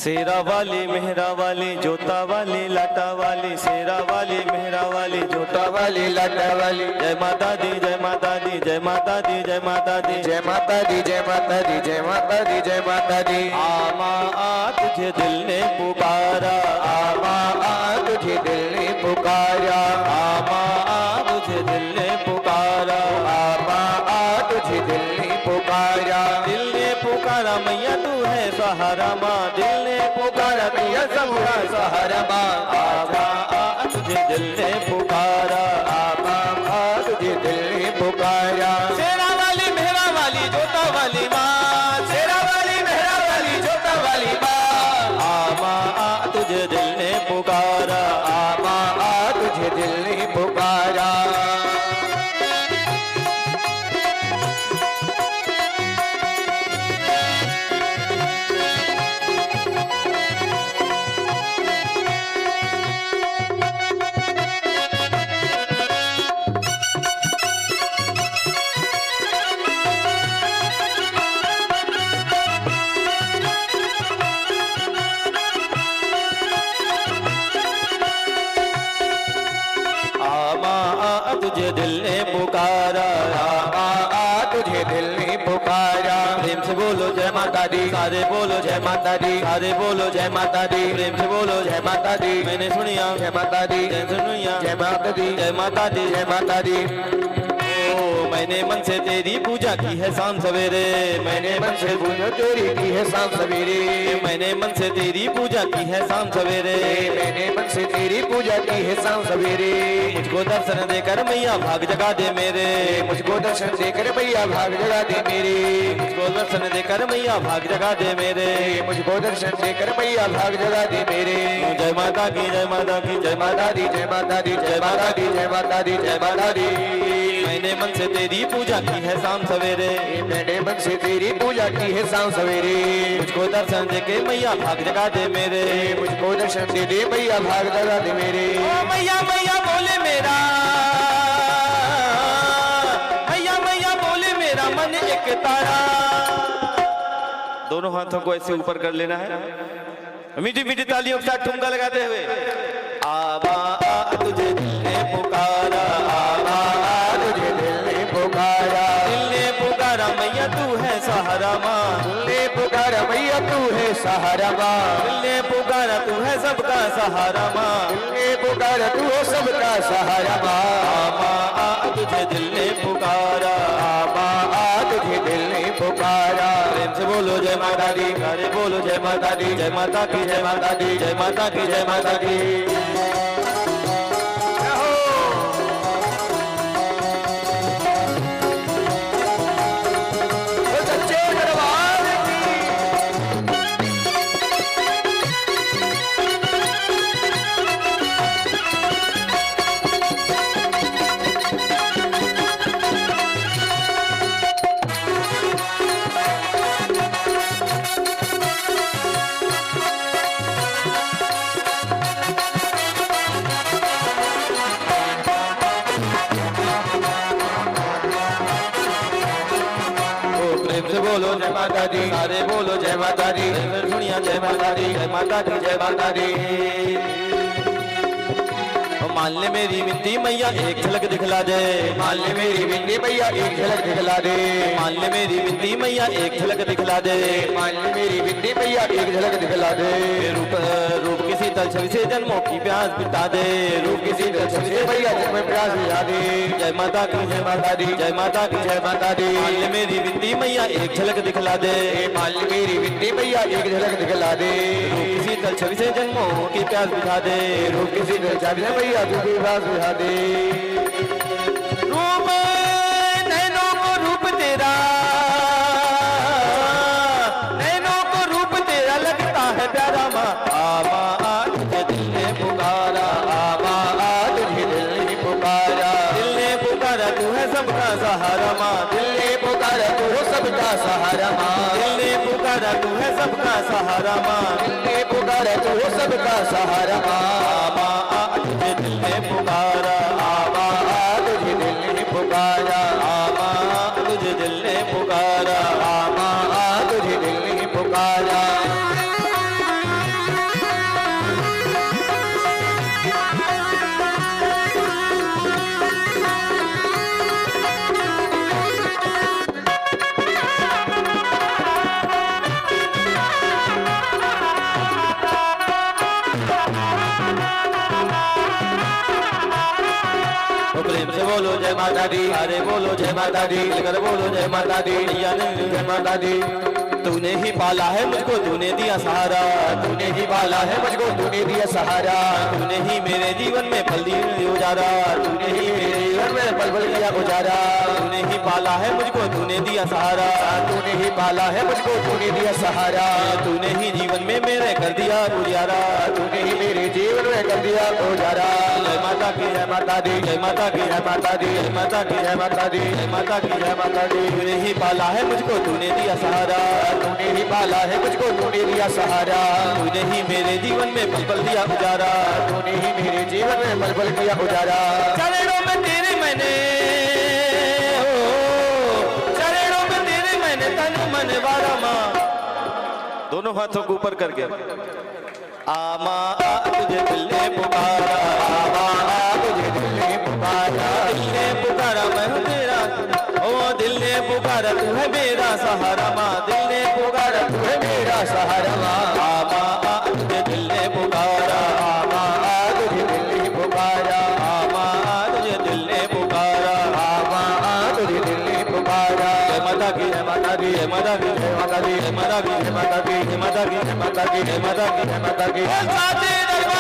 शेरा वाली मेहरा वाली जोता वाली लाटा वाली, शेरा वाली मेहरा वाली जोता वाली लाटा वाली। जय माता दी जय माता दी जय माता दी जय माता दी जय माता दी जय माता दी जय माता दी जय माता दी। आमा आ तुझे दिल ने पुकारा, आमा आ तुझे दिल ने पुकारा, आमा आ तुझे दिल ने पुकारा, आमा आ तुझे दिल ने पुकारा। दिल ने पुकारा मैया तू है सहारा माँ, दिल ने पुकारा मैया सबका सहारा माँ। आमा आ तुझे दिल ने पुकारा, आमा आ तुझे दिल ने पुकारा। शेरा वाली मेहरा वाली जोता वाली माँ, शेरा वाली मेहरा वाली जोता वाली माँ। आमा आ तुझे दिल ने पुकारा, आमा आ तुझे दिल ने पुकारा। तुझे दिल ने पुकारा, आमा आ तुझे दिल ने पुकारा। प्रेम से बोलो जय माता दी, सारे बोलो जय माता दी, सारे बोलो जय माता दी। प्रेम से बोलो जय माता दी, मैंने सुनिया जय माता दी जय सुनिया जय माता दी जय माता दी जय माता दी। ओ मैंने मन से तेरी पूजा की है शाम सवेरे, मैंने मन से पूजा तेरी की है शाम सवेरे, मैंने मन से तेरी पूजा की है शाम सवेरे, मैंने मन से तेरी पूजा की है शाम सवेरे। मुझको दर्शन देकर मैया भाग जगा दे मेरे, मुझको दर्शन देकर मैया भाग जगा दे मेरे, मुझको दर्शन देकर मैया भाग जगा दे मेरे, मुझको दर्शन देकर मैया भाग जगा दे मेरे। जय माता की जय माता की जय माता दी जय माता दी जय माता दी जय माता दी जय माता दी। मैंने मन से तेरी पूजा की है शाम सवेरे, मैंने मन से तेरी पूजा की है शाम सवेरे। मुझको दर्शन दे के मैया भाग जगा दे मेरे, मुझको दर्शन दे दे मैया भाग जगा दे मेरे। ओ मैया मैया बोले मेरा, मैया मैया बोले मेरा मन एक तारा। दोनों हाथों को ऐसे ऊपर कर लेना है, मीठी मीठी तालियों के साथ ठुमका लगाते हुए। आमा आ तुझे दिल ने पुकारा, आमा आ तुझे दिल ने पुकारा, दिल ने पुकारा मैया तू है सहारा माँ, दिल ने पुकारा मैया तू है सहारा माँ, दिल ने पुकारा तू है सबका सहारा माँ, दिल ने पुकारा तू है सबका सहारा माँ। आमा आ तुझे दिल ने पुकारा, आमा आ तुझे दिल ने पुकारा। प्रेम से बोलो जय माता दी, सारे बोलो जय माता दी जय माता की जय माता दी जय माता की जय माता दी। बोलो जय माता दी, सारे बोलो जय माता दी, सुनिया जय माता दी जय माता दी जय माता दी। मान ले मेरी विनती मैया एक झलक दिखला दे, मान ले मेरी विनती मैया एक झलक दिखला दे, मान ले मेरी विनती मैया एक झलक दिखला दे, मान ले मेरी विनती मैया एक झलक दिखला दे। रूप रूप किसी तलछवि से जन्मों की प्यास मिटा दे, रूप किसी तलछवि से मैया जन्म प्यास मिटा दे। जय माता की जय माता दी जय माता की जय माता दी। मान ले मेरी विनती मैया एक झलक दिखला दे, मान ले मेरी विनती मैया एक झलक दिखला दे। रूप किसी तलछवि से जन्मों की प्यास मिटा दे, रूप किसी तलछवि से मैया तू की प्यास मिटा दे। रूप नैनों को रूप तेरा, नैनों को रूप तेरा लगता है प्यारा माँ। आमा आ तुझे दिल ने पुकारा, आमा आ तुझे दिल ने पुकारा, दिल ने पुकारा तू है सबका सहारा माँ, दिल ने पुकारा तू है सबका सहारा माँ, दिल ने पुकारा तू है सबका सहारा माँ, दिल ने पुकारा तू है सबका सहारा माँ। आमा आ तुझे दिल ने पुकारा, आमा आ तुझे दिल ने पुकारा, आमा आ तुझे दिल ने पुकारा, आमा आ तुझे दिल ने पुकारा। बोलो जय माता दी, अरे बोलो जय माता दी, मिलकर बोलो जय माता दी, मैया ने जय माता दी। तूने ही पाला है मुझको, तूने दिया सहारा, तूने ही पाला है मुझको, तूने दिया सहारा, तूने ही मेरे जीवन में फल दिया उजारा, तूने ही मेरे जीवन में पल पल किया गुजारा, तूने ही पाला है मुझको, तूने दिया सहारा, तूने ही पाला है मुझको, तूने दिया सहारा, तूने ही जीवन में मेरे कर दिया उजारा, तूने ही मेरे जीवन में कर दिया गुजारा। जय माता की जय माता दी, जय माता की जय माता दी, जय माता की जय माता दी, जय माता की जय माता दी। तूने ही पाला है मुझको, तूने दिया सहारा, तूने ही पाला है मुझको, तूने दिया सहारा, तूने ही मेरे जीवन में पल पल दिया उजारा, तूने ही मेरे जीवन में पल पल किया गुजारा। चरणों में तेरे मैंने चरणों में तेरे मैंने तन मन वारा माँ, दोनों हाथों को ऊपर करके आमा तुझे दिल ने पुकारा, आमा तुझे दिल ने पुकारा, दिल ने पुकारा मैं हूँ तेरा, ओ दिल ने पुकारा तू है मेरा सहारा माँ, दिल ने पुकारा तू है मेरा सहारा माँ। आमा तुझे दिल ने पुकारा, आमा तुझे दिल ने पुकारा, आमा तुझे दिल ने पुकारा, आमा तुझे दिल ने पुकारा। जय माता की जय माता दी, जय माता की जय माता दी, जय माता की जय माता दी, जय माता की जय माता दी, जय माता की जय माता दी। साचे दरबार